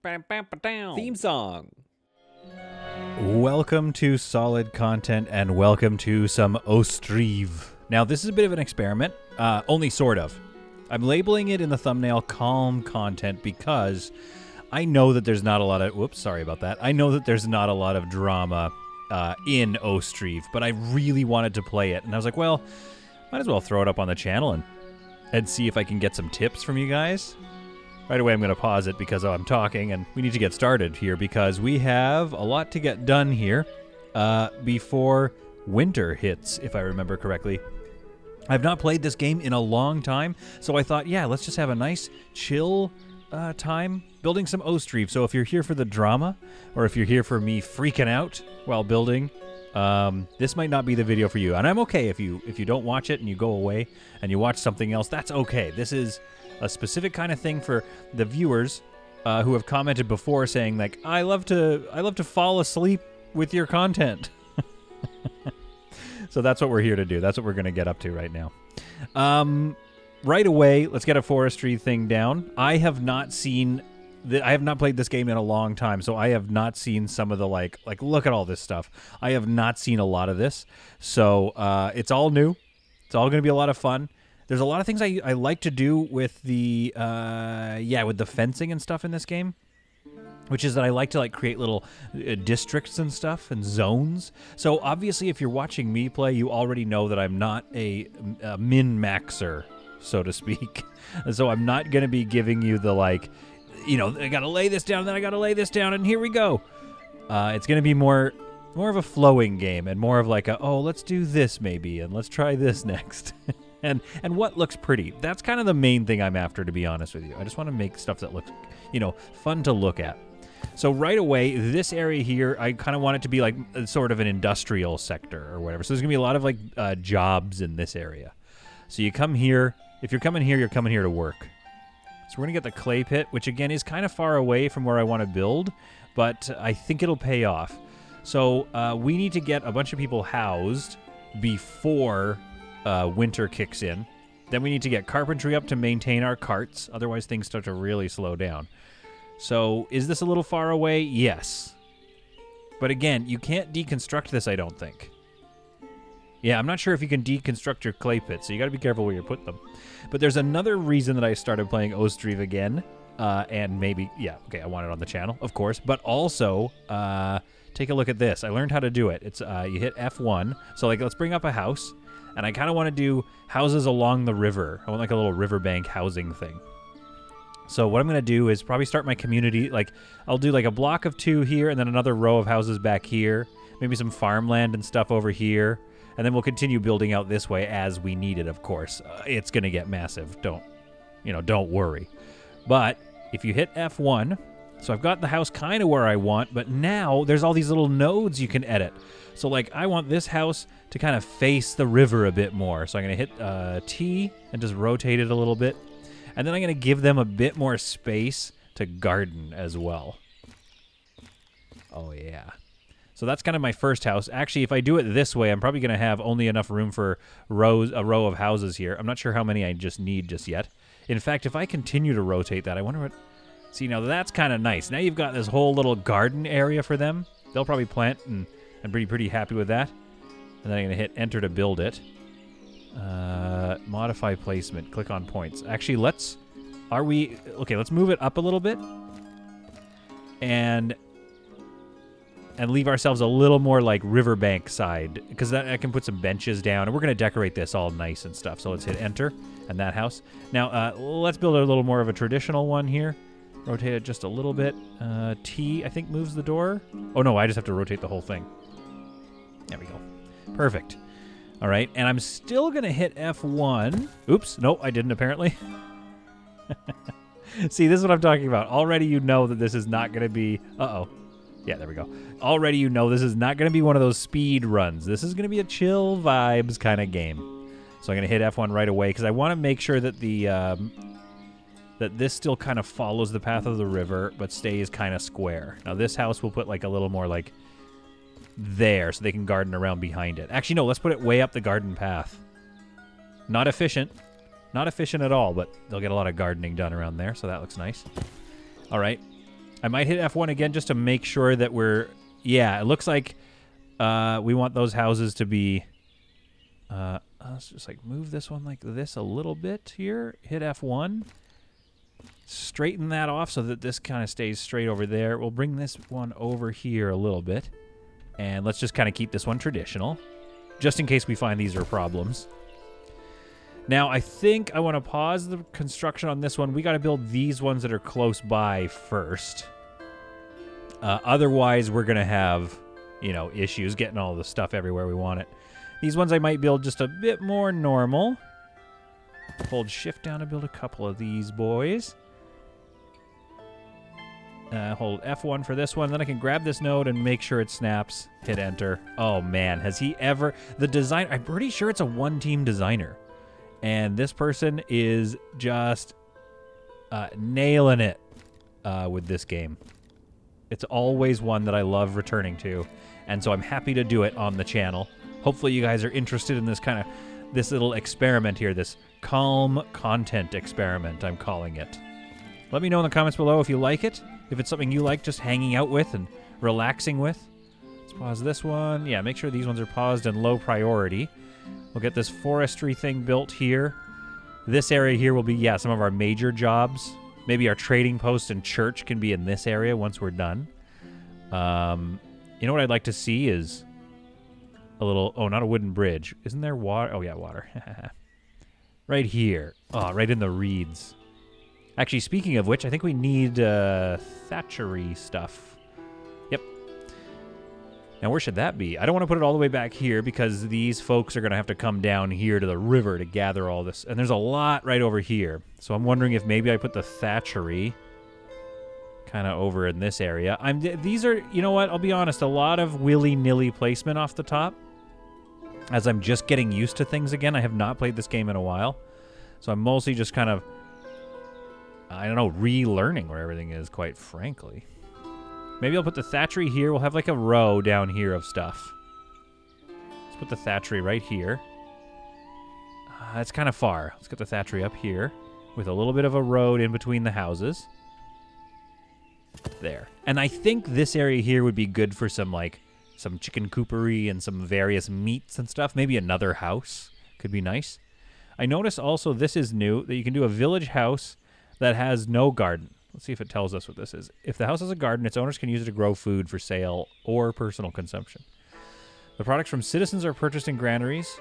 Theme song. Welcome to Solid Content and welcome to some Ostriv. Now, this is a bit of an experiment, only sort of. I'm labeling it in the thumbnail calm content because I know that there's not a lot of... Whoops, sorry about that. I know that there's not a lot of drama in Ostriv, but I really wanted to play it. And I was like, well, might as well throw it up on the channel and see if I can get some tips from you guys. Right away, I'm going to pause it because I'm talking, and we need to get started here because we have a lot to get done here before winter hits, if I remember correctly. I've not played this game in a long time, so I thought, yeah, let's just have a nice, chill time building some Ostriv. So if you're here for the drama, or if you're here for me freaking out while building, this might not be the video for you. And I'm okay if you don't watch it and you go away and you watch something else. That's okay. This is a specific kind of thing for the viewers who have commented before saying, like, I love to fall asleep with your content. So that's what we're here to do. That's what we're going to get up to right now. Right away, let's get a forestry thing down. I have not played this game in a long time, so I have not seen some of the, like look at all this stuff. I have not seen a lot of this. So it's all new. It's all going to be a lot of fun. There's a lot of things I like to do with the with the fencing and stuff in this game, which is that I like to create little districts and stuff and zones. So obviously, if you're watching me play, you already know that I'm not a min-maxer, so to speak. So I'm not going to be giving you the I got to lay this down, and then I got to lay this down, and here we go. It's going to be more of a flowing game and more of let's do this maybe, and let's try this next. And what looks pretty. That's kind of the main thing I'm after, to be honest with you. I just want to make stuff that looks, fun to look at. So right away, this area here, I kind of want it to be like sort of an industrial sector or whatever. So there's going to be a lot of jobs in this area. So you come here. If you're coming here to work. So we're going to get the clay pit, which again is kind of far away from where I want to build, but I think it'll pay off. So we need to get a bunch of people housed before winter kicks in. Then we need to get carpentry up to maintain our carts. Otherwise, things start to really slow down. So is this a little far away? Yes. But again, you can't deconstruct this, I don't think. Yeah, I'm not sure if you can deconstruct your clay pit, so you got to be careful where you put them. But there's another reason that I started playing Ostriv again, and maybe, I want it on the channel, of course, but also, take a look at this. I learned how to do it. It's, you hit F1, so let's bring up a house, and I kind of want to do houses along the river. I want a little riverbank housing thing. So what I'm going to do is probably start my community, I'll do a block of 2 here, and then another row of houses back here, maybe some farmland and stuff over here. And then we'll continue building out this way as we need it, of course. It's going to get massive. Don't worry. But if you hit F1, so I've got the house kind of where I want, but now there's all these little nodes you can edit. So, I want this house to kind of face the river a bit more. So I'm going to hit T and just rotate it a little bit. And then I'm going to give them a bit more space to garden as well. Oh, yeah. So that's kind of my first house. Actually, if I do it this way, I'm probably going to have only enough room for a row of houses here. I'm not sure how many I just need just yet. In fact, if I continue to rotate that, I wonder what... See, now that's kind of nice. Now you've got this whole little garden area for them. They'll probably plant and be pretty happy with that. And then I'm going to hit enter to build it. Modify placement. Click on points. Actually, let's move it up a little bit. And leave ourselves a little more riverbank side, because I can put some benches down, and we're going to decorate this all nice and stuff. So let's hit enter, and that house. Now, let's build a little more of a traditional one here. Rotate it just a little bit. T, I think, moves the door. Oh, no, I just have to rotate the whole thing. There we go. Perfect. All right, and I'm still going to hit F1. Oops, no, I didn't, apparently. See, this is what I'm talking about. Already you know that this is not going to be... Uh-oh. Yeah, there we go. Already you know this is not going to be one of those speed runs. This is going to be a chill vibes kind of game. So I'm going to hit F1 right away because I want to make sure that that this still kind of follows the path of the river but stays kind of square. Now this house we'll put a little more there so they can garden around behind it. Actually, no, let's put it way up the garden path. Not efficient. Not efficient at all, but they'll get a lot of gardening done around there, so that looks nice. All right. I might hit F1 again just to make sure that we're... Yeah, it looks like we want those houses to be... let's just like move this one like this a little bit here. Hit F1. Straighten that off so that this kind of stays straight over there. We'll bring this one over here a little bit. And let's just kind of keep this one traditional, just in case we find these are problems. Now, I think I want to pause the construction on this one. We got to build these ones that are close by first. Otherwise, we're going to have, you know, issues getting all the stuff everywhere we want it. These ones I might build just a bit more normal. Hold shift down to build a couple of these boys. Hold F1 for this one. Then I can grab this node and make sure it snaps. Hit enter. Oh, man. Has he ever... The design... I'm pretty sure it's a one-team designer. And this person is just nailing it with this game. It's always one that I love returning to. And so I'm happy to do it on the channel. Hopefully you guys are interested in this kind of... This little experiment here. This calm content experiment, I'm calling it. Let me know in the comments below if you like it. If it's something you like just hanging out with and relaxing with. Let's pause this one. Yeah, make sure these ones are paused and low priority. We'll get this forestry thing built here. This area here will be, yeah, some of our major jobs. Maybe our trading post and church can be in this area once we're done. You know what I'd like to see is a little... Oh, not a wooden bridge. Isn't there water? Oh, yeah, water. Right here. Oh, right in the reeds. Actually, speaking of which, I think we need thatchery stuff. Yep. Now, where should that be? I don't want to put it all the way back here because these folks are going to have to come down here to the river to gather all this. And there's a lot right over here. So I'm wondering if maybe I put the thatchery kind of over in this area. These are, you know what, I'll be honest, a lot of willy-nilly placement off the top. As I'm just getting used to things again. I have not played this game in a while. So I'm mostly just kind of... I don't know, relearning where everything is, quite frankly. Maybe I'll put the thatchery here. We'll have like a row down here of stuff. Let's put the thatchery right here. It's kind of far. Let's get the thatchery up here with a little bit of a road in between the houses. There. And I think this area here would be good for some, like, some chicken coopery and some various meats and stuff. Maybe another house could be nice. I notice also this is new, that you can do a village house that has no garden. Let's see if it tells us what this is. If the house has a garden, its owners can use it to grow food for sale or personal consumption. The products from citizens are purchased in granaries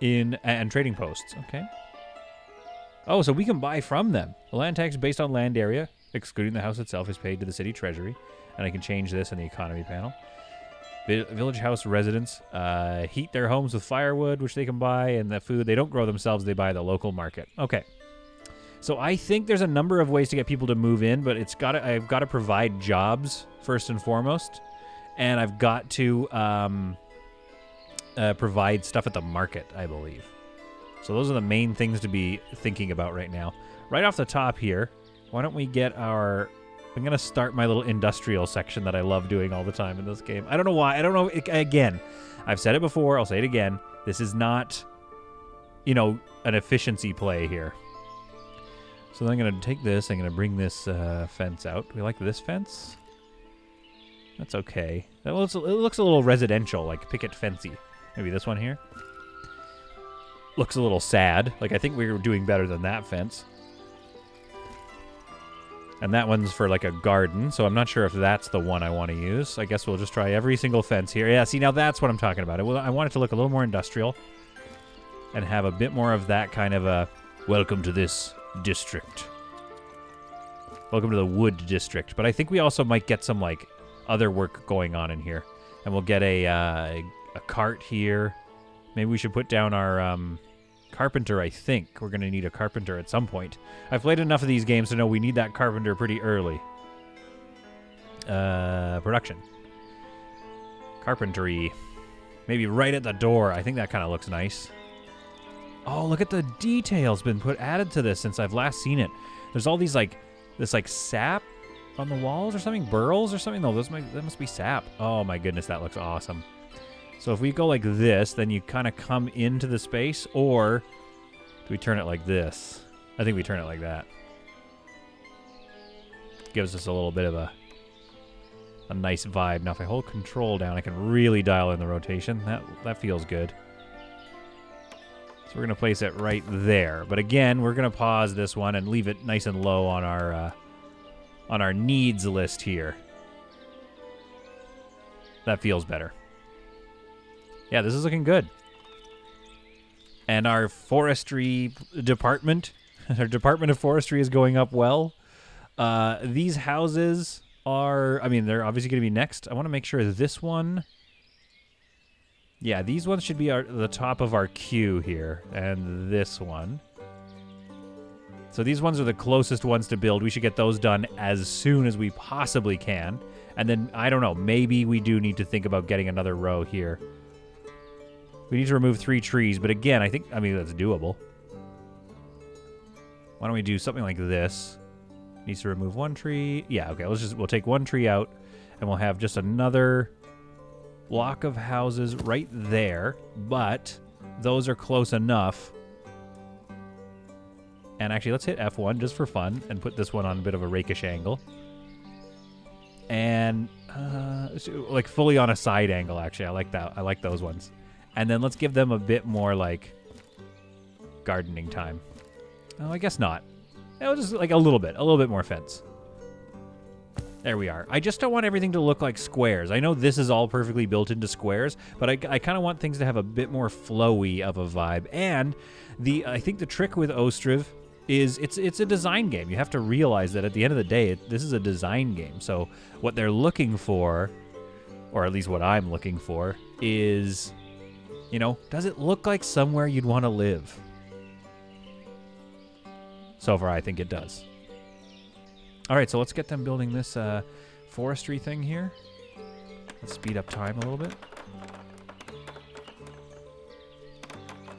and trading posts. Okay. Oh, so we can buy from them. The land tax based on land area, excluding the house itself, is paid to the city treasury. And I can change this in the economy panel. Village house residents heat their homes with firewood, which they can buy, and the food they don't grow themselves, they buy at the local market. Okay. So I think there's a number of ways to get people to move in, but I've got to provide jobs first and foremost, and I've got to provide stuff at the market, I believe. So those are the main things to be thinking about right now. Right off the top here, why don't we get our... I'm going to start my little industrial section that I love doing all the time in this game. I don't know why. I don't know. Again, I've said it before. I'll say it again. This is not, you know, an efficiency play here. So then I'm going to take this. I'm going to bring this fence out. Do we like this fence? That's okay. It looks a little residential, like picket fencey. Maybe this one here. Looks a little sad. Like, I think we were doing better than that fence. And that one's for, like, a garden, so I'm not sure if that's the one I want to use. I guess we'll just try every single fence here. Yeah, see, now that's what I'm talking about. I want it to look a little more industrial and have a bit more of that kind of a welcome to this district. Welcome to the wood district. But I think we also might get some, like, other work going on in here. And we'll get a cart here. Maybe we should put down our carpenter, I think. We're going to need a carpenter at some point. I've played enough of these games to know we need that carpenter pretty early. Production. Carpentry. Maybe right at the door. I think that kind of looks nice. Oh, look at the details been added to this since I've last seen it. There's all these, like, this, like, sap on the walls or something? Burls or something? No, that must be sap. Oh, my goodness, that looks awesome. So if we go like this, then you kind of come into the space, or do we turn it like this? I think we turn it like that. gives us a little bit of a nice vibe. Now, if I hold control down, I can really dial in the rotation. That feels good. So we're going to place it right there. But again, we're going to pause this one and leave it nice and low on our needs list here. That feels better. Yeah, this is looking good. And our forestry department, our Department of Forestry is going up well. These houses are, I mean, they're obviously going to be next. I want to make sure this one, yeah, these ones should be the top of our queue here. And this one. So these ones are the closest ones to build. We should get those done as soon as we possibly can. And then, I don't know, maybe we do need to think about getting another row here. We need to remove 3 trees, but again, I mean, that's doable. Why don't we do something like this? Needs to remove 1 tree. Yeah, okay, we'll take 1 tree out, and we'll have just another block of houses right there, but those are close enough. And actually, let's hit F1 just for fun and put this one on a bit of a rakish angle. And, like, fully on a side angle, actually. I like that. I like those ones. And then let's give them a bit more, like, gardening time. Oh, I guess not. It'll just, like, a little bit more fence. There we are. I just don't want everything to look like squares. I know this is all perfectly built into squares, but I kind of want things to have a bit more flowy of a vibe. And I think the trick with Ostriv is it's a design game. You have to realize that at the end of the day, this is a design game. So what they're looking for, or at least what I'm looking for, is, you know, does it look like somewhere you'd want to live? So far, I think it does. All right, so let's get them building this forestry thing here. Let's speed up time a little bit.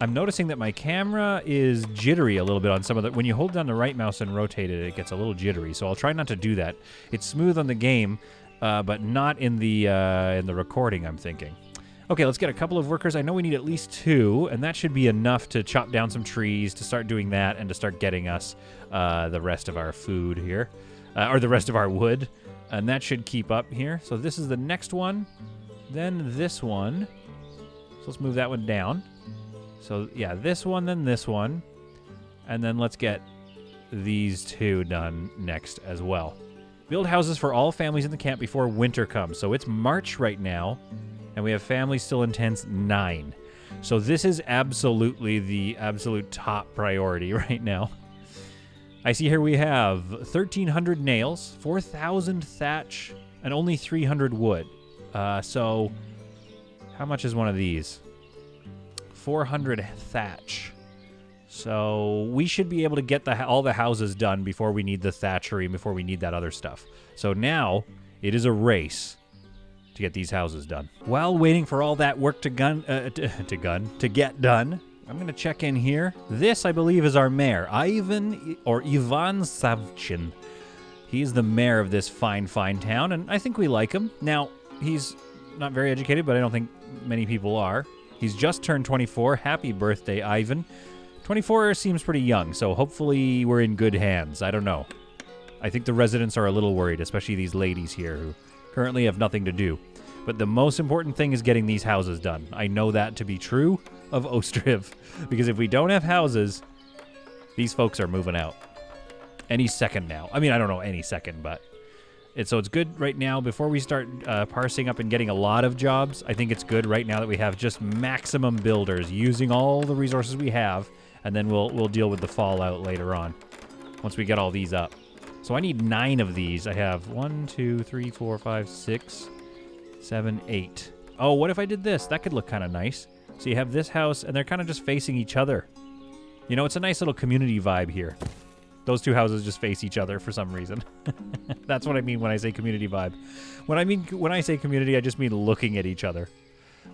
I'm noticing that my camera is jittery a little bit on some of the... When you hold down the right mouse and rotate it, it gets a little jittery, so I'll try not to do that. It's smooth on the game, but not in the recording, I'm thinking. Okay, let's get a couple of workers. I know we need at least 2, and that should be enough to chop down some trees, to start doing that, and to start getting us the rest of our food here, or the rest of our wood, and that should keep up here. So this is the next one, then this one. So let's move that one down. So, yeah, this one, then this one. And then let's get these 2 done next as well. Build houses for all families in the camp before winter comes. So it's March right now, and we have families still in tents 9. So this is absolutely the absolute top priority right now. I see here we have 1,300 nails, 4,000 thatch, and only 300 wood. So how much is one of these? 400 thatch. So we should be able to get all the houses done before we need the thatchery and before we need that other stuff. So now it is a race to get these houses done. While waiting for all that work to get done, I'm going to check in here. This, I believe, is our mayor, Ivan Savchin. He's the mayor of this fine, fine town, and I think we like him. Now, he's not very educated, but I don't think many people are. He's just turned 24. Happy birthday, Ivan. 24 seems pretty young, so hopefully we're in good hands. I don't know. I think the residents are a little worried, especially these ladies here who currently have nothing to do. But the most important thing is getting these houses done. I know that to be true of Ostriv, because if we don't have houses, these folks are moving out. Any second now. I mean, I don't know any second, but... So it's good right now. Before we start parsing up and getting a lot of jobs, I think it's good right now that we have just maximum builders using all the resources we have, and then we'll deal with the fallout later on once we get all these up. So I need 9 of these. I have 1, 2, 3, 4, 5, 6, 7, 8. Oh, what if I did this? That could look kind of nice. So you have this house, and they're kind of just facing each other. You know, it's a nice little community vibe here. Those 2 houses just face each other for some reason. That's what I mean when I say community vibe. When I say community, I just mean looking at each other.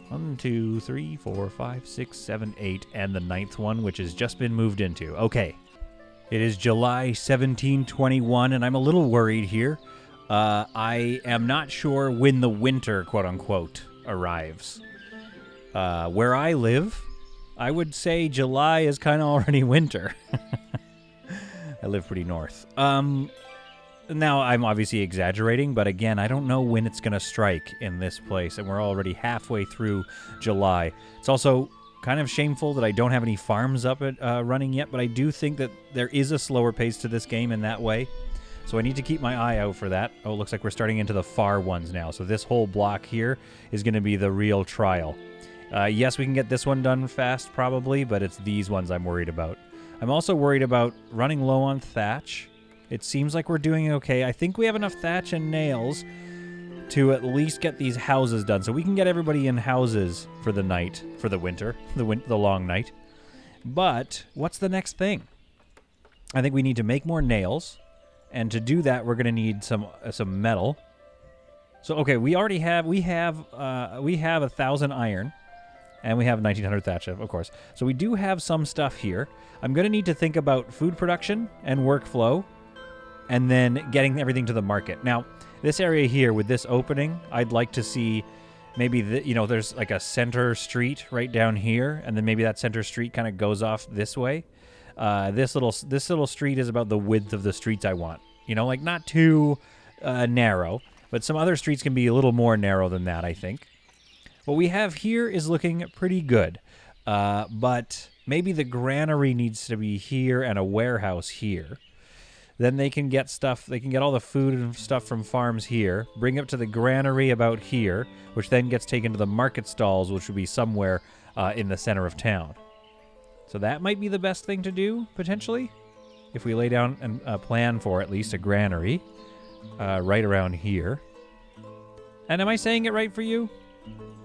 1, 2, 3, 4, 5, 6, 7, 8, and the 9th one, which has just been moved into. Okay. It is July 1721, and I'm a little worried here. I am not sure when the winter, quote-unquote, arrives. Where I live, I would say July is kind of already winter. I live pretty north. Now, I'm obviously exaggerating, but again, I don't know when it's going to strike in this place, and we're already halfway through July. It's also kind of shameful that I don't have any farms up at running yet, but I do think that there is a slower pace to this game in that way. So I need to keep my eye out for that. Oh, it looks like we're starting into the far ones now. So this whole block here is going to be the real trial. Yes, we can get this one done fast probably, but it's these ones I'm worried about. I'm also worried about running low on thatch. It seems like we're doing okay. I think we have enough thatch and nails to at least get these houses done. So we can get everybody in houses for the night, for the winter, the long night. But what's the next thing? I think we need to make more nails. And to do that, we're going to need some metal. So, okay, we have 1,000 iron. And we have 1,900 thatch, of course. So we do have some stuff here. I'm going to need to think about food production and workflow. And then getting everything to the market. Now, this area here with this opening, I'd like to see maybe, there's like a center street right down here. And then maybe that center street kind of goes off this way. This little street is about the width of the streets I want. Like not too narrow. But some other streets can be a little more narrow than that, I think. What we have here is looking pretty good. But maybe the granary needs to be here and a warehouse here. Then they can get stuff, they can get all the food and stuff from farms here, bring it to the granary about here, which then gets taken to the market stalls, which would be somewhere in the center of town. So that might be the best thing to do, potentially, if we lay down and plan for at least a granary right around here. And am I saying it right for you?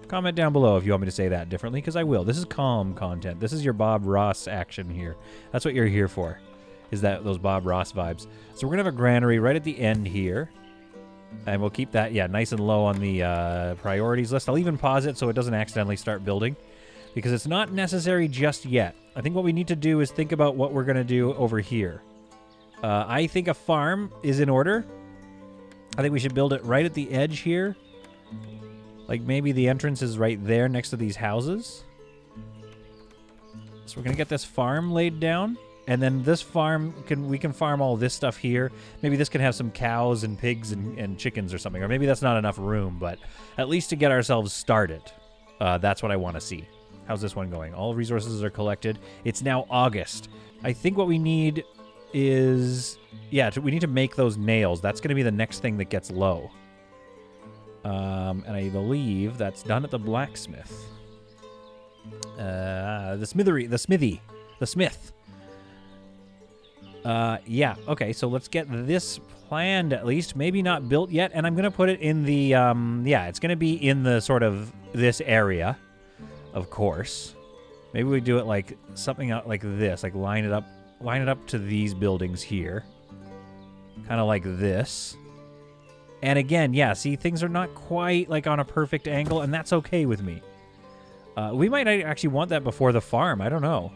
Comment down below if you want me to say that differently, because I will. This is calm content. This is your Bob Ross action here. That's what you're here for. Is that those Bob Ross vibes. So we're going to have a granary right at the end here. And we'll keep that, nice and low on the priorities list. I'll even pause it so it doesn't accidentally start building. Because it's not necessary just yet. I think what we need to do is think about what we're going to do over here. I think a farm is in order. I think we should build it right at the edge here. Like maybe the entrance is right there next to these houses. So we're going to get this farm laid down. And then this farm, we can farm all this stuff here. Maybe this can have some cows and pigs and chickens or something. Or maybe that's not enough room, but at least to get ourselves started. That's what I want to see. How's this one going? All resources are collected. It's now August. I think what we need is... we need to make those nails. That's going to be the next thing that gets low. And I believe that's done at the blacksmith. The smith. Okay, so let's get this planned at least. Maybe not built yet, and I'm going to put it in the, it's going to be in the sort of this area, of course. Maybe we do it like something out like this, like line it up to these buildings here. Kind of like this. And again, see, things are not quite like on a perfect angle, and that's okay with me. We might actually want that before the farm, I don't know.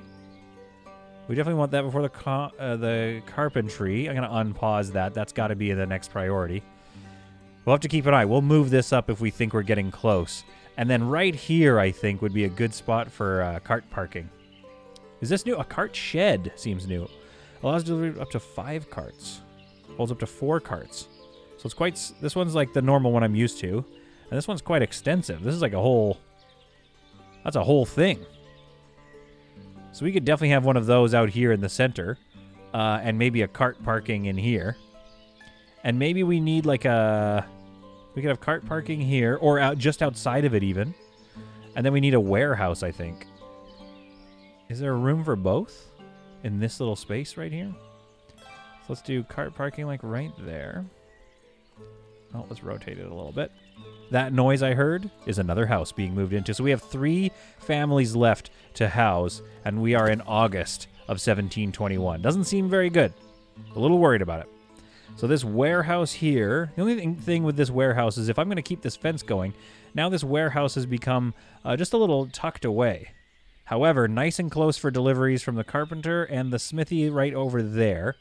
We definitely want that before the carpentry. I'm going to unpause that. That's got to be the next priority. We'll have to keep an eye. We'll move this up if we think we're getting close. And then right here, I think, would be a good spot for cart parking. Is this new? A cart shed seems new. Allows delivery up to 5 carts. Holds up to 4 carts. So it's quite... This one's like the normal one I'm used to. And this one's quite extensive. This is like a whole... That's a whole thing. So we could definitely have one of those out here in the center. And maybe a cart parking in here. And maybe we need like a... We could have cart parking here. Or just outside of it even. And then we need a warehouse, I think. Is there a room for both? In this little space right here? So let's do cart parking like right there. Oh, let's rotate it a little bit. That noise I heard is another house being moved into. So we have 3 families left to house, and we are in August of 1721. Doesn't seem very good. A little worried about it. So this warehouse here, the only thing with this warehouse is if I'm going to keep this fence going, now this warehouse has become just a little tucked away. However, nice and close for deliveries from the carpenter and the smithy right over there,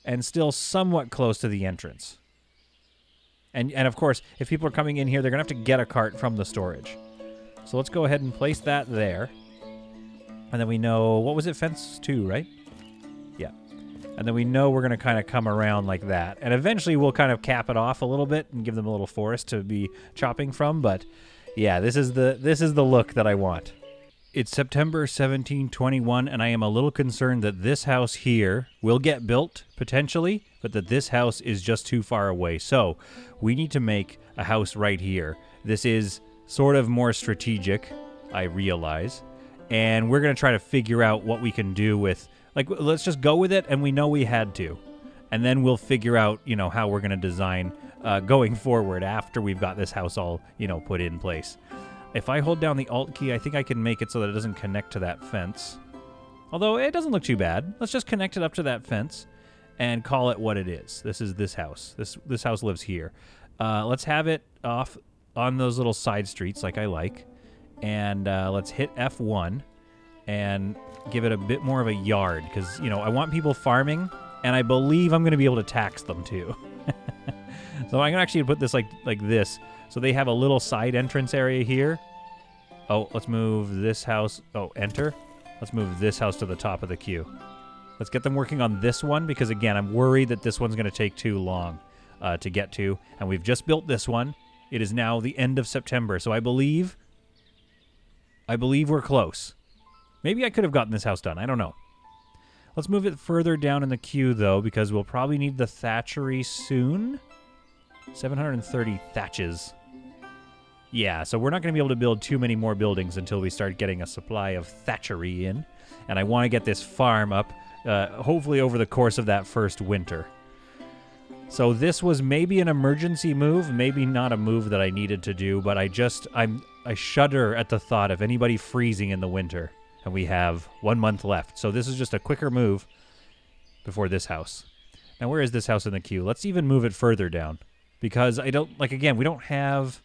and still somewhat close to the entrance. And of course, if people are coming in here, they're going to have to get a cart from the storage. So let's go ahead and place that there. And then we know, what was it, fence 2, right? Yeah. And then we know we're going to kind of come around like that. And eventually we'll kind of cap it off a little bit and give them a little forest to be chopping from. But yeah, this is the look that I want. It's September 1721, and I am a little concerned that this house here will get built, potentially, but that this house is just too far away. So we need to make a house right here. This is sort of more strategic, I realize. And we're going to try to figure out what we can do with, like, let's just go with it, and we know we had to. And then we'll figure out, you know, how we're going to design going forward after we've got this house all, you know, put in place. If I hold down the Alt key, I think I can make it so that it doesn't connect to that fence. Although it doesn't look too bad. Let's just connect it up to that fence and call it what it is. This is this house. This house lives here. Let's have it off on those little side streets like I like. And let's hit F1 and give it a bit more of a yard. Because, you know, I want people farming, and I believe I'm going to be able to tax them too. So I'm going to actually put this like this. So they have a little side entrance area here. Oh, let's move this house. Oh, enter. Let's move this house to the top of the queue. Let's get them working on this one because, again, I'm worried that this one's going to take too long to get to. And we've just built this one. It is now the end of September. So I believe we're close. Maybe I could have gotten this house done. I don't know. Let's move it further down in the queue, though, because we'll probably need the thatchery soon. 730 thatches. Yeah, so we're not going to be able to build too many more buildings until we start getting a supply of thatchery in. And I want to get this farm up, hopefully over the course of that first winter. So this was maybe an emergency move, maybe not a move that I needed to do, but I shudder at the thought of anybody freezing in the winter. And we have 1 month left. So this is just a quicker move before this house. Now, where is this house in the queue? Let's even move it further down. Because I don't, like, again, we don't have...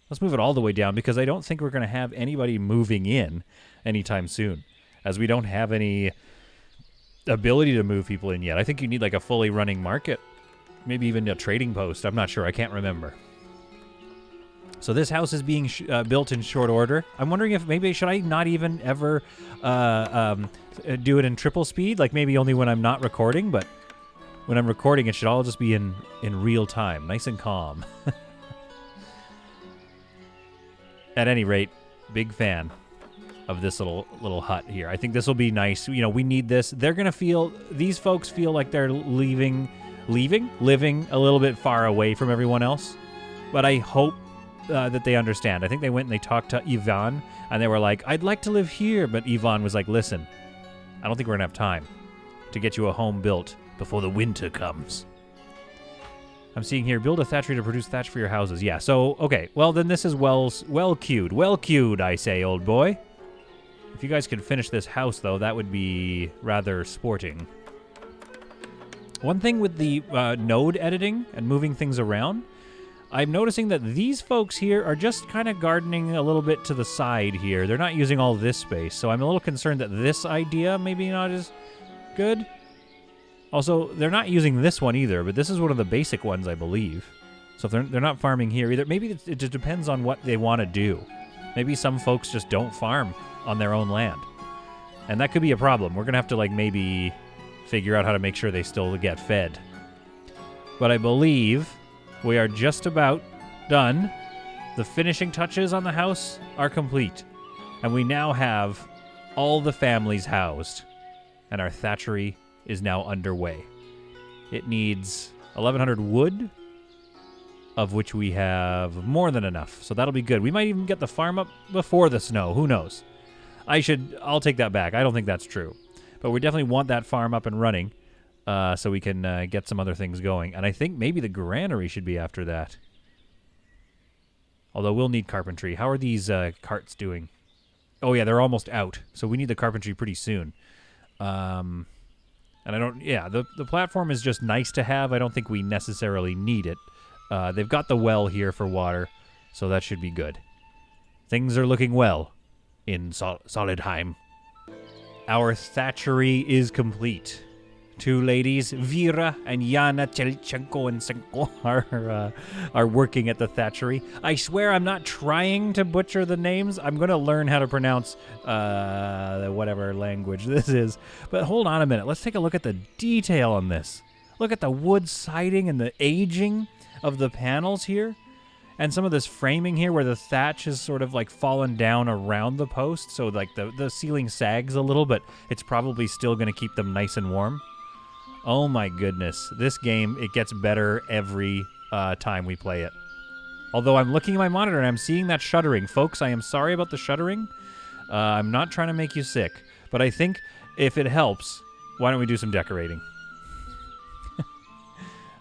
Let's move it all the way down because I don't think we're going to have anybody moving in anytime soon. As we don't have any ability to move people in yet. I think you need, like, a fully running market. Maybe even a trading post. I'm not sure. I can't remember. So this house is being built in short order. I'm wondering if maybe should I not even ever do it in triple speed? Like maybe only when I'm not recording, but when I'm recording it should all just be in real time. Nice and calm. At any rate, big fan of this little hut here. I think this will be nice. You know, we need this. They're going to feel, these folks feel like they're living a little bit far away from everyone else. But I hope that they understand. I think they went and they talked to Ivan, and they were like, I'd like to live here. But Ivan was like, listen, I don't think we're going to have time to get you a home built before the winter comes. I'm seeing here, build a thatchery to produce thatch for your houses. Yeah, so, okay. Well, then this is well queued. Well queued, I say, old boy. If you guys could finish this house, though, that would be rather sporting. One thing with the node editing and moving things around, I'm noticing that these folks here are just kind of gardening a little bit to the side here. They're not using all this space, so I'm a little concerned that this idea maybe not as good. Also, they're not using this one either, but this is one of the basic ones, I believe. So if they're not farming here either. Maybe it just depends on what they want to do. Maybe some folks just don't farm on their own land. And that could be a problem. We're going to have to, like, maybe figure out how to make sure they still get fed. But I believe we are just about done. The finishing touches on the house are complete. And we now have all the families housed. And our thatchery is now underway. It needs 1,100 wood, of which we have more than enough. So that'll be good. We might even get the farm up before the snow. Who knows? I'll take that back. I don't think that's true. But we definitely want that farm up and running so we can get some other things going. And I think maybe the granary should be after that. Although we'll need carpentry. How are these carts doing? Oh, yeah, they're almost out. So we need the carpentry pretty soon. And I don't, yeah, the platform is just nice to have. I don't think we necessarily need it. They've got the well here for water, so that should be good. Things are looking well in Solidheim. Our thatchery is complete. Two ladies, Vera and Yana Chelchenko and Senko, are working at the thatchery. I swear I'm not trying to butcher the names. I'm going to learn how to pronounce whatever language this is. But hold on a minute. Let's take a look at the detail on this. Look at the wood siding and the aging of the panels here. And some of this framing here where the thatch is sort of like fallen down around the post. So like the ceiling sags a little, but it's probably still going to keep them nice and warm. Oh my goodness. This game, it gets better every time we play it. Although I'm looking at my monitor and I'm seeing that shuddering. Folks, I am sorry about the shuddering. I'm not trying to make you sick. But I think if it helps, why don't we do some decorating?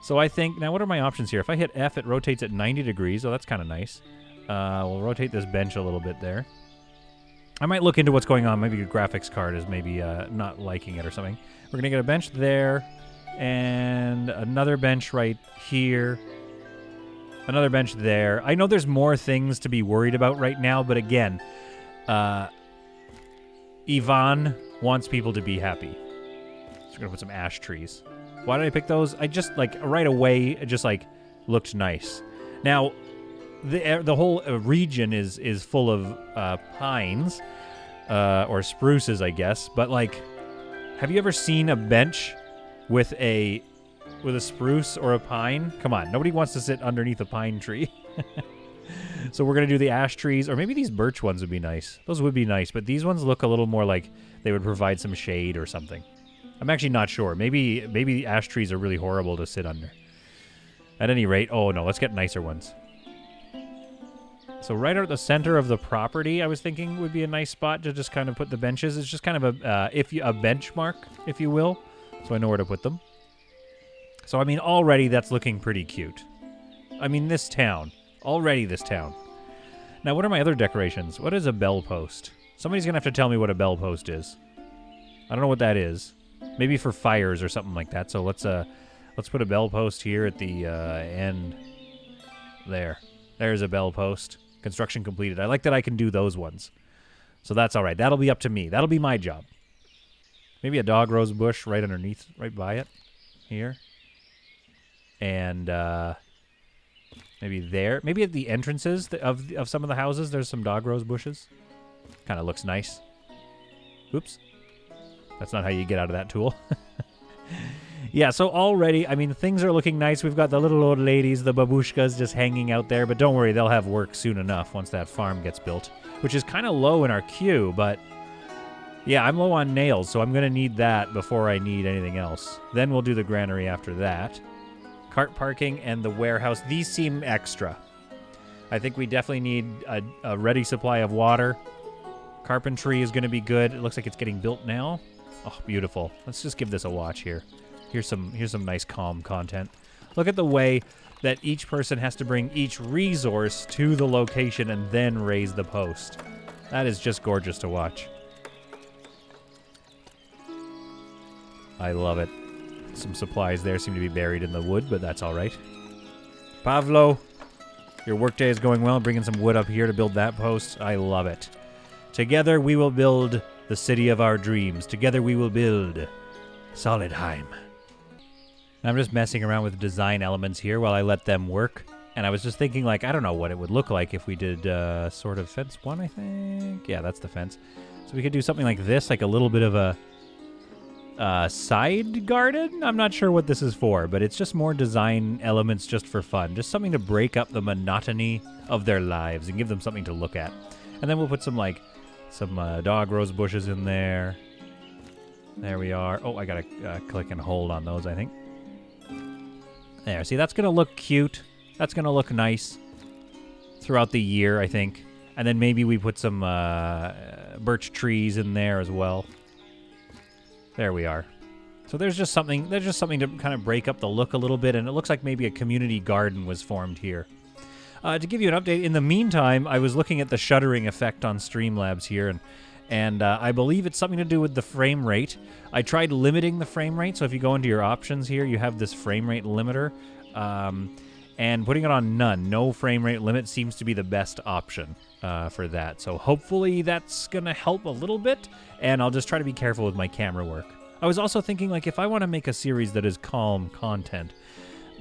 So I think, now what are my options here? If I hit F, it rotates at 90 degrees. Oh, that's kind of nice. We'll rotate this bench a little bit there. I might look into what's going on. Maybe the graphics card is maybe not liking it or something. We're going to get a bench there and another bench right here. Another bench there. I know there's more things to be worried about right now, but again, Ivan wants people to be happy. So we're going to put some ash trees. Why did I pick those? I just, like, right away, it just, like, looked nice. Now, the whole region is full of pines, or spruces, I guess. But, like, have you ever seen a bench with a spruce or a pine? Come on, nobody wants to sit underneath a pine tree. So we're going to do the ash trees, or maybe these birch ones would be nice. Those would be nice, but these ones look a little more like they would provide some shade or something. I'm actually not sure. Maybe the ash trees are really horrible to sit under. At any rate, oh no, let's get nicer ones. So right at the center of the property, I was thinking would be a nice spot to just kind of put the benches. It's just kind of a benchmark, if you will, so I know where to put them. So I mean, already that's looking pretty cute. I mean, this town, already this town. Now, what are my other decorations? What is a bell post? Somebody's gonna have to tell me what a bell post is. I don't know what that is. Maybe for fires or something like that. So let's put a bell post here at the end. There. There's a bell post. Construction completed. I like that I can do those ones. So that's all right. That'll be up to me. That'll be my job. Maybe a dog rose bush right underneath, right by it. Here. And maybe there. Maybe at the entrances of some of the houses, there's some dog rose bushes. Kind of looks nice. Oops. That's not how you get out of that tool. Yeah, so already, I mean, things are looking nice. We've got the little old ladies, the babushkas, just hanging out there. But don't worry, they'll have work soon enough once that farm gets built, which is kind of low in our queue. But yeah, I'm low on nails, so I'm going to need that before I need anything else. Then we'll do the granary after that. Cart parking and the warehouse. These seem extra. I think we definitely need a ready supply of water. Carpentry is going to be good. It looks like it's getting built now. Oh, beautiful. Let's just give this a watch here. Here's some nice calm content. Look at the way that each person has to bring each resource to the location and then raise the post. That is just gorgeous to watch. I love it. Some supplies there seem to be buried in the wood, but that's all right. Pavlo, your workday is going well. Bringing some wood up here to build that post. I love it. Together we will build the city of our dreams. Together we will build Solidheim. I'm just messing around with design elements here while I let them work. And I was just thinking, like, I don't know what it would look like if we did sort of fence one, I think. Yeah, that's the fence. So we could do something like this, like a little bit of a side garden. I'm not sure what this is for, but it's just more design elements just for fun. Just something to break up the monotony of their lives and give them something to look at. And then we'll put some, like, some dog rose bushes in there. There we are. Oh, I gotta click and hold on those, I think. There, see, that's gonna look cute. That's gonna look nice throughout the year, I think. And then maybe we put some birch trees in there as well. There we are. So there's just something to kind of break up the look a little bit, and it looks like maybe a community garden was formed here. To give you an update, in the meantime, I was looking at the shuddering effect on Streamlabs here, and I believe it's something to do with the frame rate. I tried limiting the frame rate, so if you go into your options here, you have this frame rate limiter, and putting it on none. No frame rate limit seems to be the best option for that. So hopefully that's going to help a little bit, and I'll just try to be careful with my camera work. I was also thinking, like, if I want to make a series that is calm content,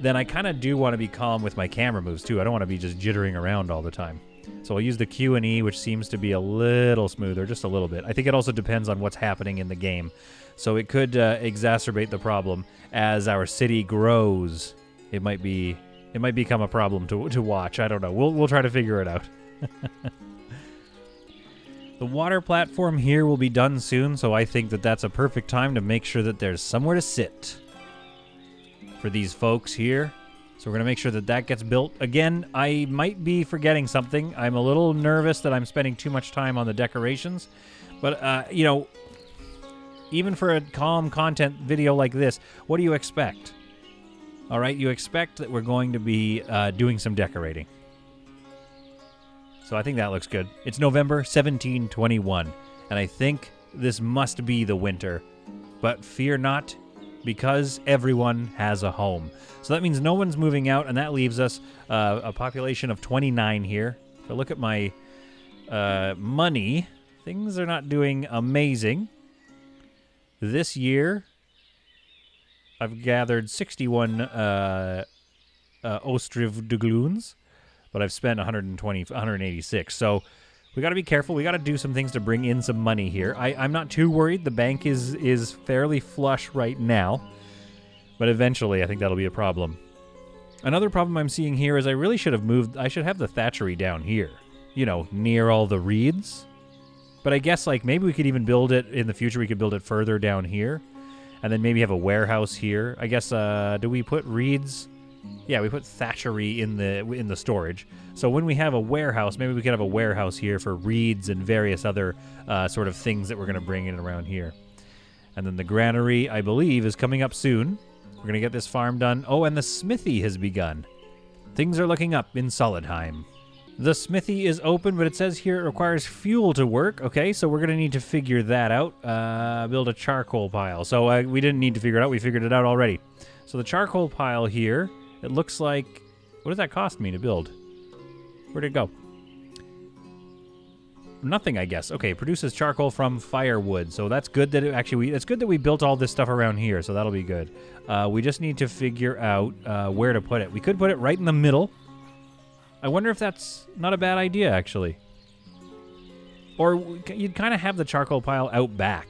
then I kind of do want to be calm with my camera moves, too. I don't want to be just jittering around all the time. So I'll use the Q and E, which seems to be a little smoother, just a little bit. I think it also depends on what's happening in the game. So it could exacerbate the problem as our city grows. It might become a problem to watch. I don't know. We'll try to figure it out. The water platform here will be done soon, so I think that that's a perfect time to make sure that there's somewhere to sit for these folks here. So we're going to make sure that that gets built. Again, I might be forgetting something. I'm a little nervous that I'm spending too much time on the decorations. But, you know, even for a calm content video like this, what do you expect? All right, you expect that we're going to be doing some decorating. So I think that looks good. It's November 1721, and I think this must be the winter. But fear not, because everyone has a home. So that means no one's moving out, and that leaves us a population of 29 here. If I look at my money, things are not doing amazing. This year, I've gathered 61 Ostriv dugloons, but I've spent 186. So we got to be careful. We got to do some things to bring in some money here. I'm not too worried. The bank is fairly flush right now, but eventually I think that'll be a problem. Another problem I'm seeing here is I really should have moved. I should have the thatchery down here, you know, near all the reeds. But I guess, like, maybe we could even build it in the future. We could build it further down here, and then maybe have a warehouse here. I guess, do we put reeds? Yeah, we put thatchery in the storage. So when we have a warehouse, maybe we could have a warehouse here for reeds and various other sort of things that we're going to bring in around here. And then the granary, I believe, is coming up soon. We're going to get this farm done. Oh, and the smithy has begun. Things are looking up in Solidheim. The smithy is open, but it says here it requires fuel to work. Okay, so we're going to need to figure that out. Build a charcoal pile. So we didn't need to figure it out. We figured it out already. So the charcoal pile here, it looks like... What does that cost me to build? Where'd it go? Nothing, I guess. Okay, produces charcoal from firewood. So that's good that it's good that we built all this stuff around here, so that'll be good. We just need to figure out where to put it. We could put it right in the middle. I wonder if that's not a bad idea, actually. Or you'd kind of have the charcoal pile out back.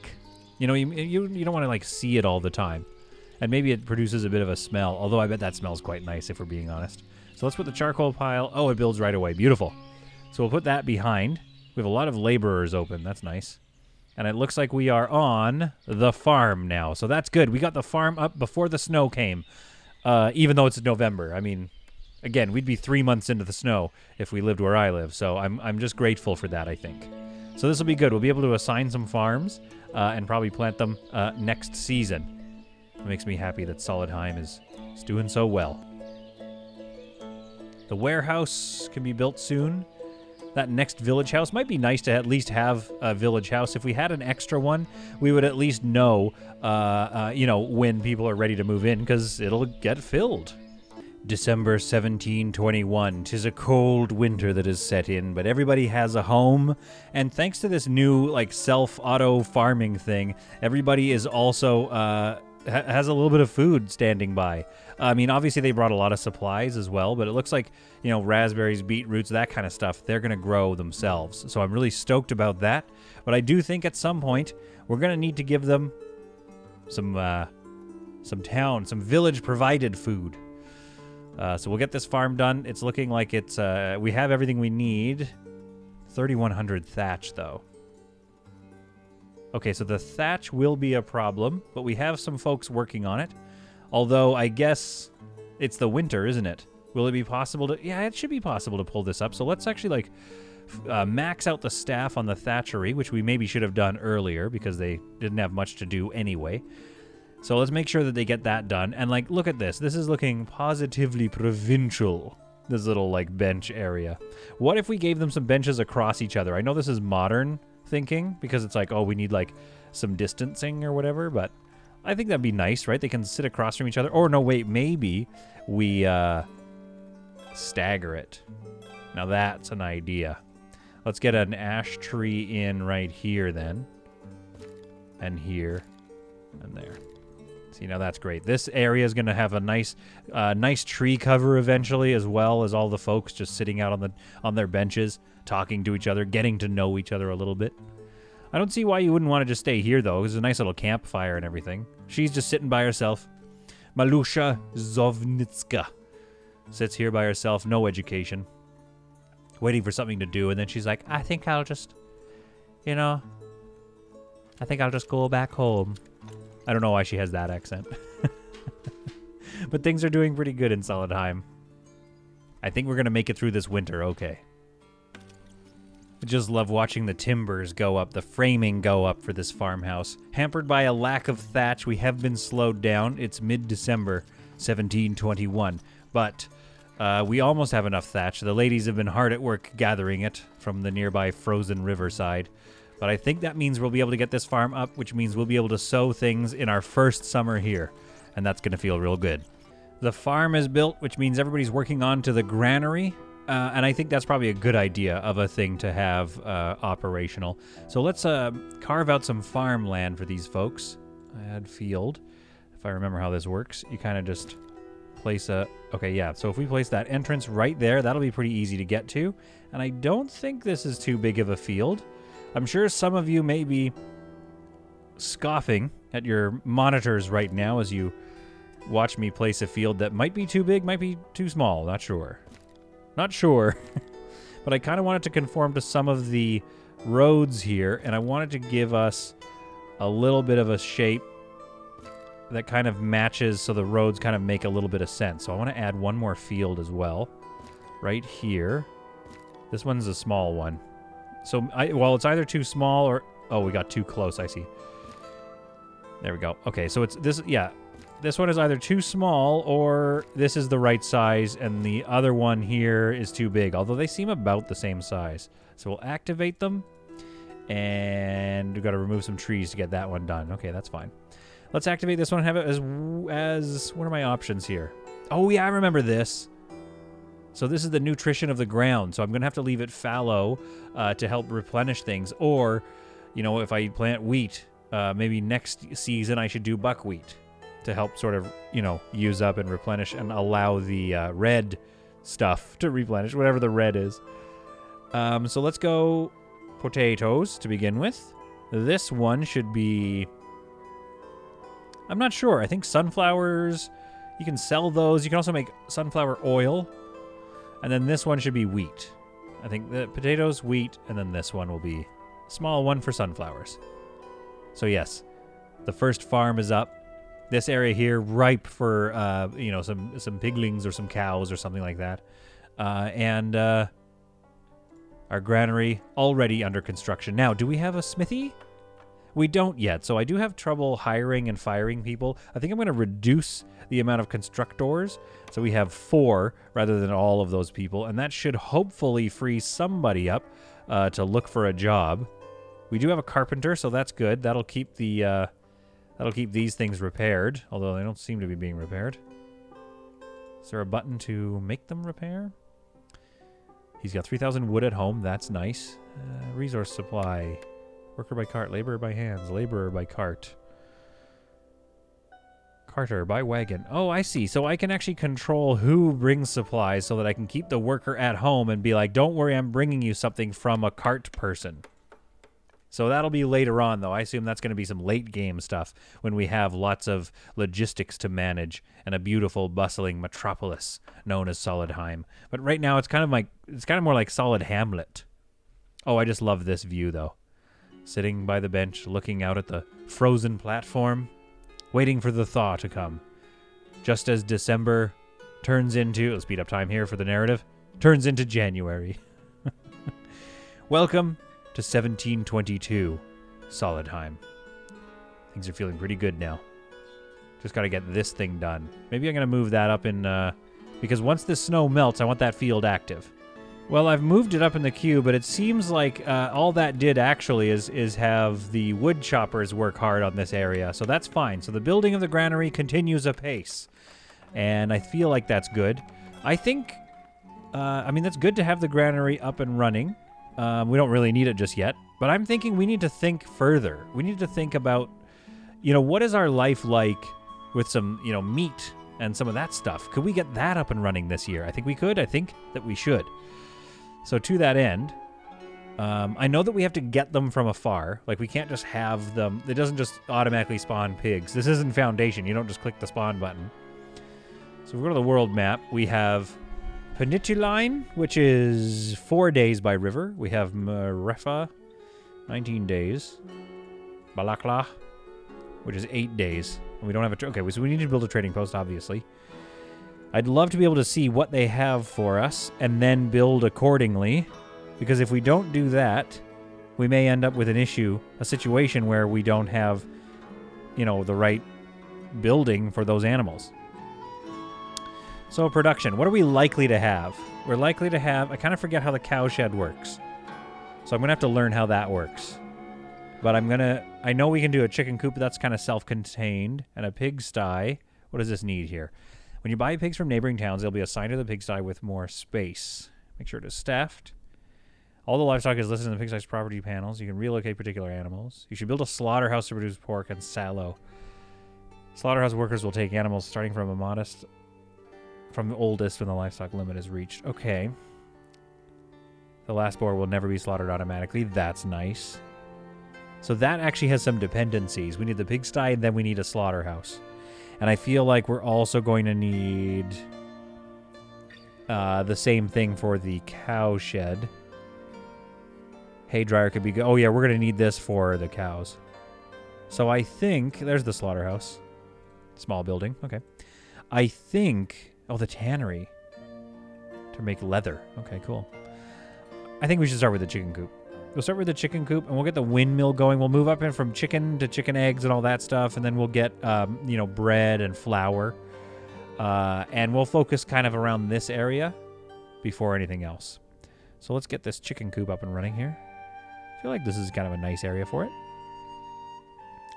You know, you don't want to, like, see it all the time. And maybe it produces a bit of a smell, although I bet that smells quite nice, if we're being honest. So let's put the charcoal pile... Oh, it builds right away. Beautiful. So we'll put that behind. We have a lot of laborers open. That's nice. And it looks like we are on the farm now. So that's good. We got the farm up before the snow came, even though it's November. I mean... Again, we'd be 3 months into the snow if we lived where I live, so I'm just grateful for that, I think. So this will be good. We'll be able to assign some farms and probably plant them next season. It makes me happy that Solidheim is doing so well. The warehouse can be built soon. That next village house might be nice to at least have a village house. If we had an extra one, we would at least know, you know, when people are ready to move in, because it'll get filled. December 1721. 'Tis a cold winter that is set in, but everybody has a home. And thanks to this new, like, self-auto farming thing, everybody is also, has a little bit of food standing by. I mean, obviously they brought a lot of supplies as well, but it looks like, you know, raspberries, beetroots, that kind of stuff, they're going to grow themselves. So I'm really stoked about that. But I do think at some point, we're going to need to give them some village-provided food. So we'll get this farm done. It's looking like it's, we have everything we need. 3,100 thatch, though. Okay, so the thatch will be a problem, but we have some folks working on it. Although, I guess it's the winter, isn't it? Will it be possible to... Yeah, it should be possible to pull this up. So let's actually, like, max out the staff on the thatchery, which we maybe should have done earlier because they didn't have much to do anyway. So let's make sure that they get that done. And, like, look at this. This is looking positively provincial, this little, like, bench area. What if we gave them some benches across each other? I know this is modern thinking because it's like, oh, we need, like, some distancing or whatever, but I think that'd be nice, right? They can sit across from each other. Or, no, wait, maybe we stagger it. Now, that's an idea. Let's get an ash tree in right here, then. And here. And there. See, now that's great. This area is going to have a nice tree cover eventually, as well as all the folks just sitting out on their benches, talking to each other, getting to know each other a little bit. I don't see why you wouldn't want to just stay here, though. There's a nice little campfire and everything. She's just sitting by herself. Malusha Zovnitska sits here by herself, no education, waiting for something to do, and then she's like, I think I'll just go back home. I don't know why she has that accent. But things are doing pretty good in Solidheim. I think we're going to make it through this winter okay. I just love watching the timbers go up, the framing go up for this farmhouse. Hampered by a lack of thatch, we have been slowed down. It's mid-December, 1721. But we almost have enough thatch. The ladies have been hard at work gathering it from the nearby frozen riverside. But I think that means we'll be able to get this farm up, which means we'll be able to sow things in our first summer here. And that's going to feel real good. The farm is built, which means everybody's working on to the granary. And I think that's probably a good idea of a thing to have operational. So let's carve out some farmland for these folks. Add field. If I remember how this works, you kind of just place a... Okay, yeah. So if we place that entrance right there, that'll be pretty easy to get to. And I don't think this is too big of a field. I'm sure some of you may be scoffing at your monitors right now as you watch me place a field that might be too big, might be too small. Not sure. Not sure. But I kind of wanted to conform to some of the roads here, and I wanted to give us a little bit of a shape that kind of matches so the roads kind of make a little bit of sense. So I want to add one more field as well. Right here. This one's a small one. So, well, it's either too small or... Oh, we got too close, I see. There we go. Okay, so it's this... Yeah, this one is either too small or this is the right size, and the other one here is too big, although they seem about the same size. So we'll activate them, and we've got to remove some trees to get that one done. Okay, that's fine. Let's activate this one and have it as... What are my options here? Oh, yeah, I remember this. So this is the nutrition of the ground. So I'm going to have to leave it fallow to help replenish things. Or, if I plant wheat, maybe next season I should do buckwheat to help sort of, use up and replenish and allow the red stuff to replenish, whatever the red is. So let's go potatoes to begin with. This one should be... I'm not sure. I think sunflowers, you can sell those. You can also make sunflower oil. And then this one should be wheat. I think the potatoes, wheat, and then this one will be a small one for sunflowers. So yes, the first farm is up. This area here ripe for some piglings or some cows or something like that. And our granary already under construction. Now, do we have a smithy? We don't yet, so I do have trouble hiring and firing people. I think I'm going to reduce the amount of constructors, so we have 4 rather than all of those people, and that should hopefully free somebody up to look for a job. We do have a carpenter, so that's good. That'll keep the that'll keep these things repaired, although they don't seem to be being repaired. Is there a button to make them repair? He's got 3,000 wood at home. That's nice. Resource supply. Worker by cart, laborer by hands, laborer by cart. Carter by wagon. Oh, I see. So I can actually control who brings supplies so that I can keep the worker at home and be like, don't worry, I'm bringing you something from a cart person. So that'll be later on, though. I assume that's going to be some late game stuff when we have lots of logistics to manage and a beautiful, bustling metropolis known as Solidheim. But right now, it's kind of more like Solid Hamlet. Oh, I just love this view, though. Sitting by the bench, looking out at the frozen platform, waiting for the thaw to come. Just as December turns into... Let's speed up time here for the narrative. Turns into January. Welcome to 1722, Solidheim. Things are feeling pretty good now. Just got to get this thing done. Maybe I'm going to move that up in... because once the snow melts, I want that field active. Well, I've moved it up in the queue, but it seems like all that did actually is have the wood choppers work hard on this area, so that's fine. So the building of the granary continues apace, and I feel like that's good. I think, that's good to have the granary up and running. We don't really need it just yet, but I'm thinking we need to think further. We need to think about, what is our life like with some, meat and some of that stuff? Could we get that up and running this year? I think we could. I think that we should. So to that end, I know that we have to get them from afar. Like, we can't just have them. It doesn't just automatically spawn pigs. This isn't Foundation. You don't just click the spawn button. So we go to the world map. We have Penituline, which is 4 days by river. We have Marefa, 19 days. Balakla, which is 8 days. And we don't have a... Okay, so we need to build a trading post, obviously. I'd love to be able to see what they have for us and then build accordingly. Because if we don't do that, we may end up with an issue, a situation where we don't have, the right building for those animals. So production, what are we likely to have? We're likely to have... I kind of forget how the cow shed works. So I'm going to have to learn how that works. But I know we can do a chicken coop, but that's kind of self-contained. And a pigsty. What does this need here? When you buy pigs from neighboring towns, they'll be assigned to the pigsty with more space. Make sure it is staffed. All the livestock is listed in the pigsty's property panels. You can relocate particular animals. You should build a slaughterhouse to produce pork and sallow. Slaughterhouse workers will take animals starting from the oldest when the livestock limit is reached. Okay. The last boar will never be slaughtered automatically. That's nice. So that actually has some dependencies. We need the pigsty, and then we need a slaughterhouse. And I feel like we're also going to need the same thing for the cow shed. Hay dryer could be good. Oh, yeah, we're going to need this for the cows. So I think... There's the slaughterhouse. Small building. Okay. I think... Oh, the tannery. To make leather. Okay, cool. I think we should start with the chicken coop. We'll start with the chicken coop, and we'll get the windmill going. We'll move up in from chicken to chicken eggs and all that stuff, and then we'll get, bread and flour. And we'll focus kind of around this area before anything else. So let's get this chicken coop up and running here. I feel like this is kind of a nice area for it.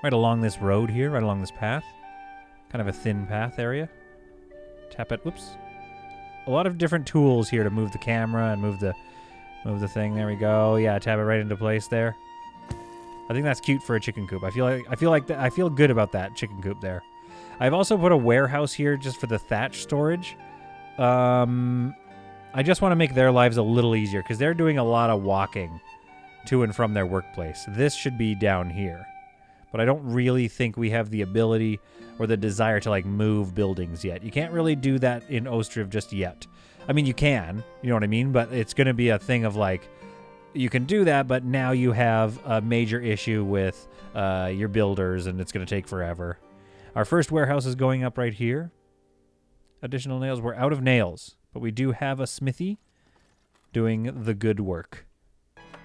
Right along this road here, right along this path. Kind of a thin path area. Tap it. Whoops. A lot of different tools here to move the camera and move the thing. There we go. Yeah, tap it right into place there. I think that's cute for a chicken coop. I feel good about that chicken coop there. I've also put a warehouse here just for the thatch storage. I just want to make their lives a little easier because they're doing a lot of walking to and from their workplace. This should be down here. But I don't really think we have the ability or the desire to, move buildings yet. You can't really do that in Ostriv just yet. I mean, you can, you know what I mean? But it's going to be a thing of, you can do that, but now you have a major issue with your builders, and it's going to take forever. Our first warehouse is going up right here. Additional nails. We're out of nails, but we do have a smithy doing the good work.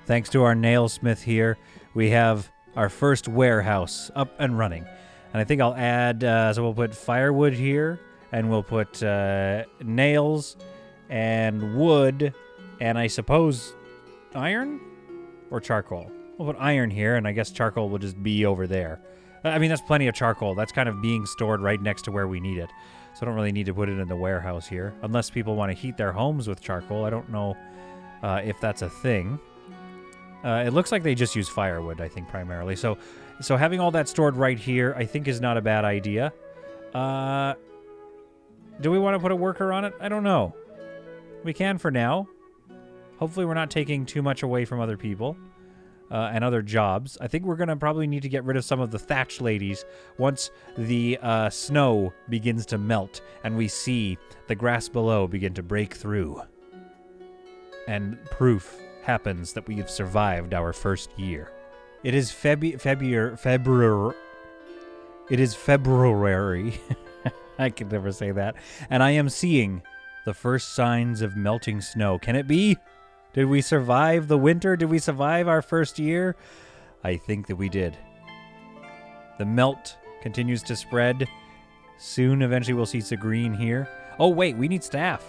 Thanks to our nailsmith here, we have our first warehouse up and running. And I think I'll add, so we'll put firewood here, and we'll put nails and wood, and I suppose iron or charcoal. We'll put iron here, and I guess charcoal will just be over there. I mean, that's plenty of charcoal. That's kind of being stored right next to where we need it. So I don't really need to put it in the warehouse here, unless people want to heat their homes with charcoal. I don't know if that's a thing. It looks like they just use firewood, I think, primarily. So having all that stored right here, I think, is not a bad idea. Do we want to put a worker on it? I don't know. We can for now. Hopefully we're not taking too much away from other people and other jobs. I think we're going to probably need to get rid of some of the thatch ladies once the snow begins to melt and we see the grass below begin to break through. And proof happens that we have survived our first year. It is February. It is February. I can never say that. And I am seeing the first signs of melting snow. Can it be? Did we survive the winter? Did we survive our first year? I think that we did. The melt continues to spread. Soon, eventually, we'll see some green here. Oh, wait, we need staff.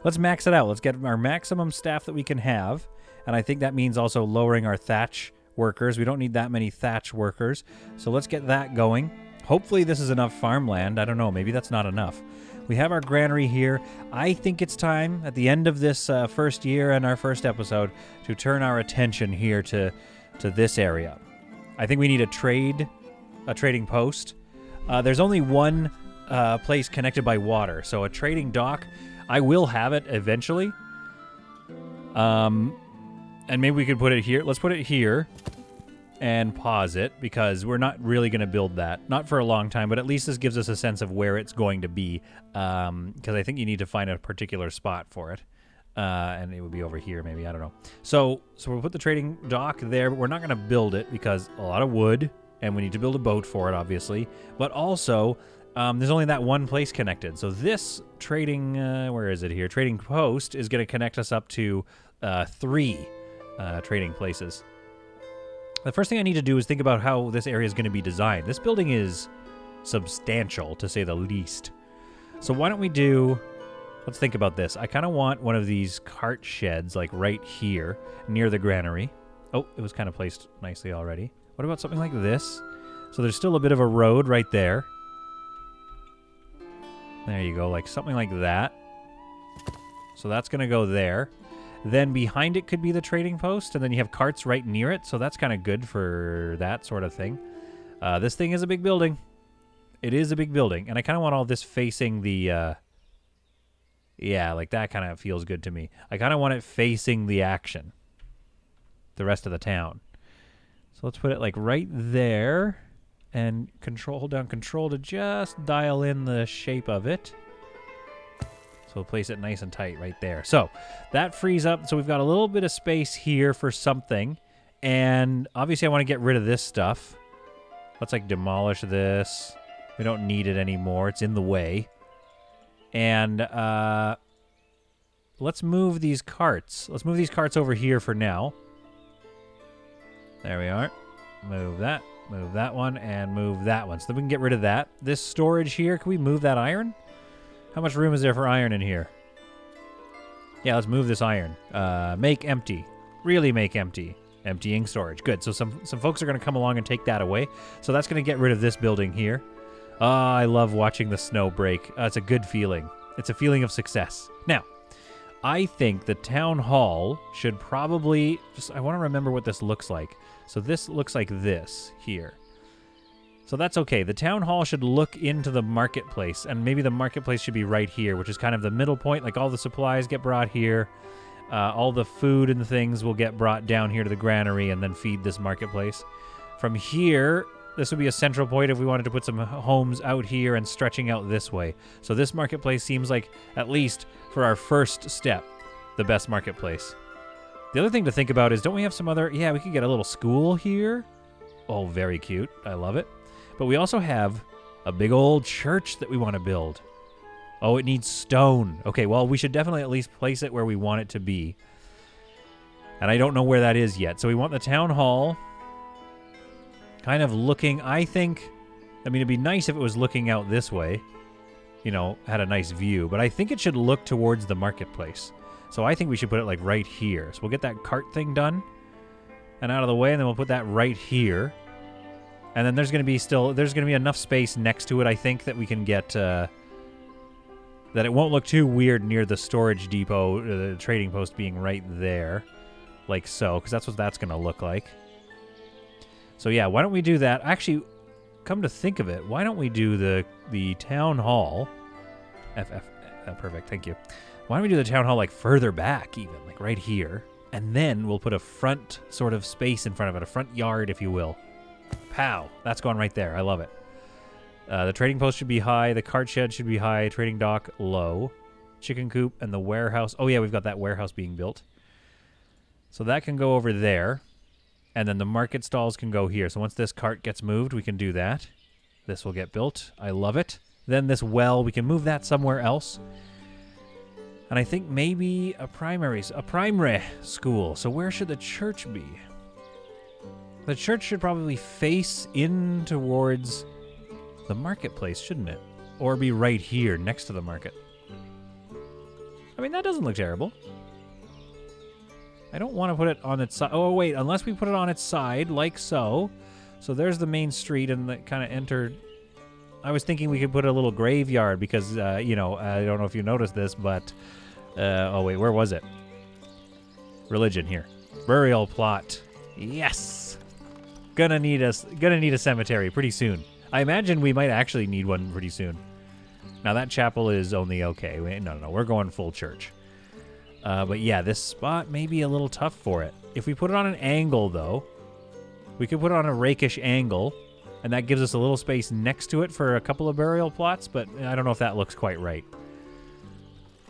Let's max it out. Let's get our maximum staff that we can have. And I think that means also lowering our thatch workers. We don't need that many thatch workers. So let's get that going. Hopefully this is enough farmland. I don't know. Maybe that's not enough. We have our granary here. I think it's time at the end of this first year and our first episode to turn our attention here to this area. I think we need a trading post. There's only one place connected by water, so a trading dock, I will have it eventually. And maybe we could put it here. Let's put it here and pause it, because we're not really going to build that. Not for a long time, but at least this gives us a sense of where it's going to be, because I think you need to find a particular spot for it. And it would be over here, maybe. I don't know. So we'll put the trading dock there, but we're not going to build it because a lot of wood, and we need to build a boat for it, obviously. But also, there's only that one place connected. So this trading, where is it here? Trading post is going to connect us up to 3 trading places. The first thing I need to do is think about how this area is going to be designed. This building is substantial, to say the least. So why don't we do... Let's think about this. I kind of want one of these cart sheds, like right here, near the granary. Oh, it was kind of placed nicely already. What about something like this? So there's still a bit of a road right there. There you go, like something like that. So that's going to go there. Then behind it could be the trading post, and then you have carts right near it, so that's kind of good for that sort of thing. This thing is a big building. It is a big building, and I kind of want all this facing the... Yeah, like that kind of feels good to me. I kind of want it facing the action. The rest of the town. So let's put it like right there. And hold down control to just dial in the shape of it. So we'll place it nice and tight right there. So that frees up. So we've got a little bit of space here for something. And obviously I want to get rid of this stuff. Let's like demolish this. We don't need it anymore. It's in the way. And let's move these carts. Let's move these carts over here for now. There we are. Move that one, and move that one. So then we can get rid of that. This storage here, can we move that iron? How much room is there for iron in here? Yeah, let's move this iron. Make empty. Really make empty. Emptying storage. Good. So some folks are going to come along and take that away. So that's going to get rid of this building here. I love watching the snow break. It's a good feeling. It's a feeling of success. Now, I think the town hall should probably... I want to remember what this looks like. So this looks like this here. So that's okay. The town hall should look into the marketplace, and maybe the marketplace should be right here, which is kind of the middle point. Like all the supplies get brought here. All the food and things will get brought down here to the granary and then feed this marketplace. From here... This would be a central point if we wanted to put some homes out here and stretching out this way. So this marketplace seems like, at least for our first step, the best marketplace. The other thing to think about is, don't we have some other... Yeah, we could get a little school here. Oh, very cute. I love it. But we also have a big old church that we want to build. Oh, it needs stone. Okay, well, we should definitely at least place it where we want it to be. And I don't know where that is yet. So we want the town hall... kind of looking, I think, I mean, it'd be nice if it was looking out this way, you know, had a nice view, but I think it should look towards the marketplace. So I think we should put it like right here. So we'll get that cart thing done and out of the way, and then we'll put that right here. And then there's going to be enough space next to it, I think, that we can get, that it won't look too weird near the storage depot, the trading post being right there, like so, because that's what that's going to look like. So yeah, why don't we do that? Actually, come to think of it, why don't we do the town hall? Perfect, thank you. Why don't we do the town hall like further back even, like right here, and then we'll put a front sort of space in front of it, a front yard, if you will. Pow! That's going right there. I love it. The trading post should be high. The cart shed should be high. Trading dock low. Chicken coop and the warehouse. Oh yeah, we've got that warehouse being built. So that can go over there. And then the market stalls can go here. So once this cart gets moved, we can do that. This will get built. I love it. Then this well, we can move that somewhere else. And I think maybe a primary school. So where should the church be? The church should probably face in towards the marketplace, shouldn't it? Or be right here next to the market. I mean, that doesn't look terrible. I don't want to put it on its side. Oh, wait, unless we put it on its side, like so. So there's the main street, and that kind of entered... I was thinking we could put a little graveyard because, you know, I don't know if you noticed this, but... oh, wait, where was it? Religion here. Burial plot. Yes! Gonna need a cemetery pretty soon. I imagine we might actually need one pretty soon. Now that chapel is only okay. No, we're going full church. But yeah, this spot may be a little tough for it. If we put it on an angle, though, we could put it on a rakish angle, and that gives us a little space next to it for a couple of burial plots, but I don't know if that looks quite right.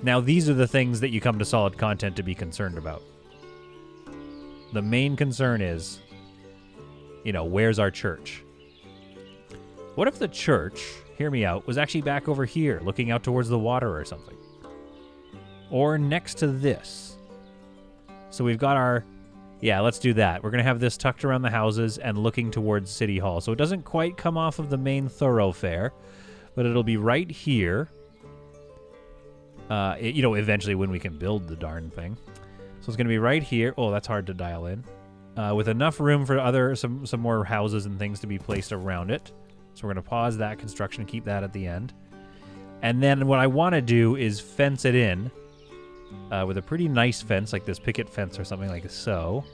Now, these are the things that you come to solid content to be concerned about. The main concern is, where's our church? What if the church, hear me out, was actually back over here, looking out towards the water or something? Or next to this? So we've got our... Yeah, let's do that. We're going to have this tucked around the houses and looking towards City Hall. So it doesn't quite come off of the main thoroughfare, but it'll be right here. Eventually when we can build the darn thing. So it's going to be right here. Oh, that's hard to dial in. With enough room for some more houses and things to be placed around it. So we're going to pause that construction and keep that at the end. And then what I want to do is fence it in with a pretty nice fence, like this picket fence or something like so.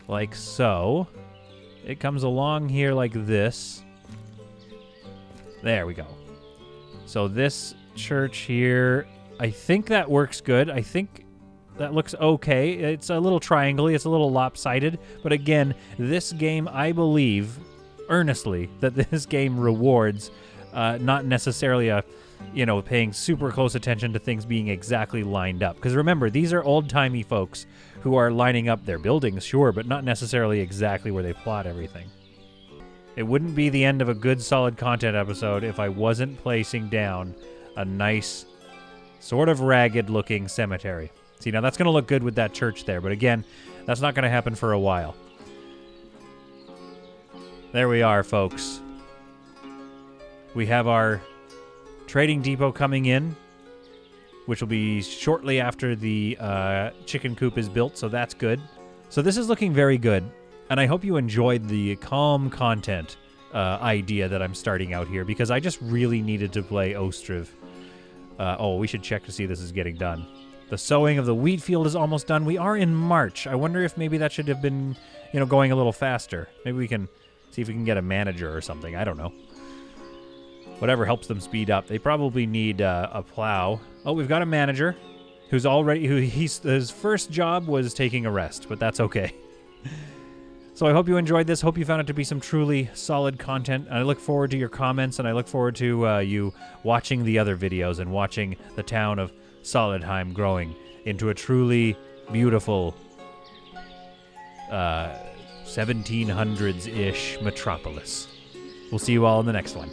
Like so. It comes along here like this. There we go. So this church here, I think that works good. I think that looks okay. It's a little triangle-y, it's a little lopsided, but again, this game, I believe earnestly that this game rewards not necessarily paying super close attention to things being exactly lined up. Because remember, these are old-timey folks who are lining up their buildings, sure, but not necessarily exactly where they plot everything. It wouldn't be the end of a good, solid content episode if I wasn't placing down a nice, sort of ragged-looking cemetery. See, now that's going to look good with that church there, but again, that's not going to happen for a while. There we are, folks. We have our trading depot coming in, which will be shortly after the chicken coop is built, so that's good. So this is looking very good, and I hope you enjoyed the calm content idea that I'm starting out here, because I just really needed to play Ostriv. We should check to see this is getting done. The sowing of the wheat field is almost done. We are in March. I wonder if maybe that should have been, going a little faster. Maybe we can see if we can get a manager or something. I don't know. Whatever helps them speed up. They probably need a plow. Oh, we've got a manager who's already... his first job was taking a rest, but that's okay. So I hope you enjoyed this. Hope you found it to be some truly solid content. And I look forward to your comments, and I look forward to you watching the other videos and watching the town of Solidheim growing into a truly beautiful 1700s-ish metropolis. We'll see you all in the next one.